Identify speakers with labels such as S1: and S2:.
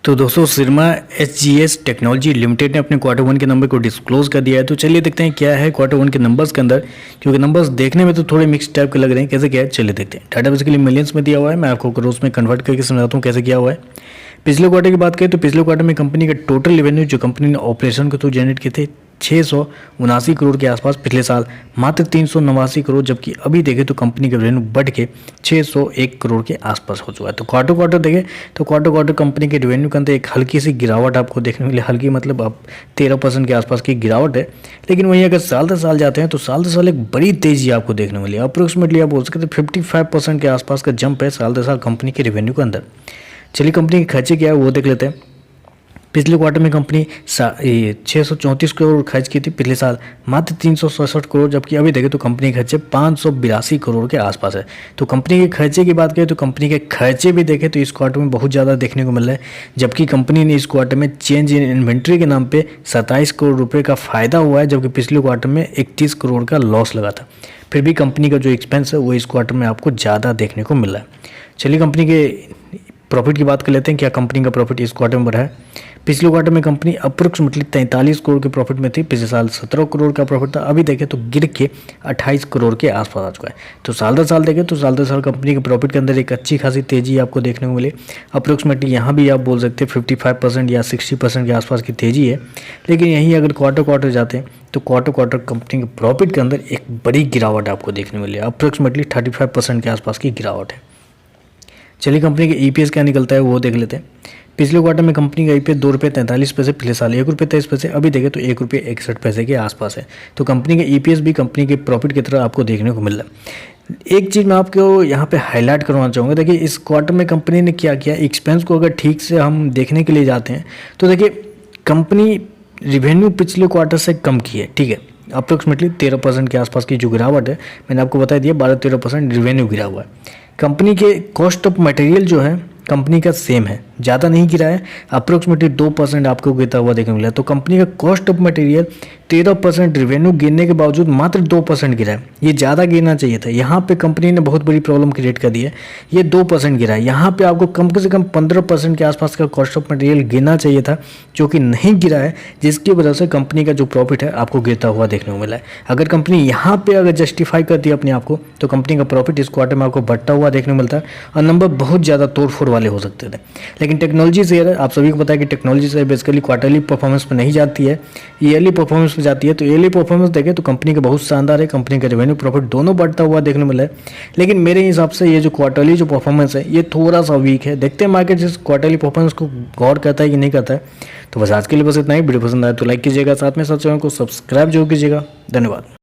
S1: तो दोस्तों सिरमा HGS technology limited ने अपने क्वार्टर वन के नंबर को डिस्क्लोज कर दिया है। तो चलिए देखते हैं क्या है क्वार्टर वन के नंबर्स के अंदर, क्योंकि नंबर्स देखने में तो थोड़े मिक्स टाइप के लग रहे हैं। कैसे क्या है चलिए देखते हैं। डाटा बेसिकली मिलियंस में दिया हुआ है, मैं आपको करोड़ में कन्वर्ट करके समझाता हूँ कैसे किया हुआ है। पिछले क्वार्टर की बात करें तो पिछले क्वार्टर में कंपनी का टोटल रेवेन्यू जो कंपनी ने ऑपरेशन के थ्रू जनरेट किए थे 679 करोड़ के आसपास, पिछले साल मात्र 389 करोड़, जबकि अभी देखें तो कंपनी का रेवेन्यू बढ़ के 601 करोड़ के आसपास हो चुका है। तो क्वार्टर देखें तो क्वार्टर कंपनी के रेवेन्यू के अंदर एक हल्की सी गिरावट आपको देखने मिली। हल्की मतलब अब 13% के आसपास की गिरावट है। लेकिन वहीं अगर साल दर साल जाते हैं तो साल दर साल एक बड़ी तेजी आपको देखने मिली। अप्रोक्सीमेटली आप बोल सकते हैं 55% के आसपास का जंप है साल दर साल कंपनी के रेवेन्यू के अंदर। चलिए कंपनी के खर्चे क्या है वो देख लेते हैं। पिछले क्वार्टर में कंपनी 634 करोड़ खर्च की थी, पिछले साल मात्र 367 करोड़, जबकि अभी देखें तो कंपनी के खर्चे 582 करोड़ के आसपास है। तो कंपनी के खर्चे की बात करें तो कंपनी के खर्चे भी देखें तो इस क्वार्टर में बहुत ज़्यादा देखने को मिल रहा है, जबकि कंपनी ने इस क्वार्टर में चेंज इन इन्वेंट्री के नाम पे 27 करोड़ रुपये का फायदा हुआ है, जबकि पिछले क्वार्टर में 31 करोड़ का लॉस लगा था। फिर भी कंपनी का जो एक्सपेंस है वो इस क्वार्टर में आपको ज़्यादा देखने को मिल रहा है। चलिए कंपनी के प्रॉफिट की बात कर लेते हैं। क्या कंपनी का प्रॉफिट इस क्वार्टर में बढ़ा है? पिछले क्वार्टर में कंपनी अप्रोक्सीमेटली 43 करोड़ के प्रॉफिट में थी, पिछले साल 17 करोड़ का प्रॉफिट था, अभी देखें तो गिर के 28 करोड़ के आसपास आ चुका है। तो साल दर साल देखें तो साल दर साल कंपनी के प्रॉफिट के अंदर एक अच्छी खासी तेजी आपको देखने को मिली। अप्रोक्सीमेटली यहाँ भी आप बोल सकते हैं 55% या 60% के आसपास की तेजी है। लेकिन यहीं अगर क्वार्टर जाते हैं तो क्वार्टर कंपनी के प्रॉफिट के अंदर एक बड़ी गिरावट आपको देखने मिली है। अप्रोक्सीमेटली 35% के आसपास की गिरावट है। चलिए कंपनी के ईपीएस क्या निकलता है वो देख लेते हैं। पिछले क्वार्टर में कंपनी का ईपीएस ₹2.43, पिछले साल ₹1.23, अभी देखें तो ₹1.61 के आसपास है। तो कंपनी के ईपीएस भी कंपनी के प्रॉफिट की तरह आपको देखने को मिल रहा है। एक चीज़ मैं आपको यहाँ पे हाईलाइट करवाना चाहूँगा। देखिए इस क्वार्टर में कंपनी ने क्या किया, एक्सपेंस को अगर ठीक से हम देखने के लिए जाते हैं तो देखिए कंपनी रिवेन्यू पिछले क्वार्टर से कम की है, ठीक है। अप्रोक्सीमेटली 13% के आसपास की जो गिरावट है, मैंने आपको बता दिया 12-13% रिवेन्यू गिरा हुआ है। कंपनी के कॉस्ट ऑफ मटेरियल जो है कंपनी का सेम है, ज़्यादा नहीं गिरा है, अप्रोक्सीमेटली 2% आपको गिरता हुआ देखने मिला। तो कंपनी का कॉस्ट ऑफ मटेरियल 13% रिवेन्यू गिरने के बावजूद मात्र 2% गिरा है। ये ज़्यादा गिरना चाहिए था। यहाँ पे कंपनी ने बहुत बड़ी प्रॉब्लम क्रिएट कर दी है। ये 2% गिरा है। यहाँ पे आपको कम से कम 15% के आसपास का कॉस्ट ऑफ मटेरियल गिरना चाहिए था, जो कि नहीं गिरा है, जिसकी वजह से कंपनी का जो प्रॉफिट है आपको गिरता हुआ देखने को मिला है। अगर कंपनी यहाँ पे अगर जस्टिफाई करती है अपने आप को तो कंपनी का प्रॉफिट इस क्वार्टर में आपको बढ़ता हुआ देखने को मिलता है और नंबर बहुत ज़्यादा तोड़फोड़ वाले हो सकते थे। लेकिन टेक्नोलॉजी से आप सभी को पता है कि टेक्नोलॉजी से बेसिकली क्वार्टरली परफॉर्मेंस में नहीं जाती है, ईयरली परफॉर्मेंस में जाती है। तो ईयरली परफॉर्मेंस देखें तो कंपनी का बहुत शानदार है, कंपनी का रेवेन्यू प्रॉफिट दोनों बढ़ता हुआ देखने मिला है। लेकिन मेरे हिसाब से ये जो क्वार्टरली जो परफॉर्मेंस है ये थोड़ा सा वीक है। देखते हैं मार्केट इस क्वार्टरली परफॉर्मेंस को गौर करता है कि नहीं करता है। तो बस आज के लिए बस इतना ही। वीडियो पसंद आए तो लाइक कीजिएगा, साथ में साथ चैनल को सब्सक्राइब जरूर कीजिएगा। धन्यवाद।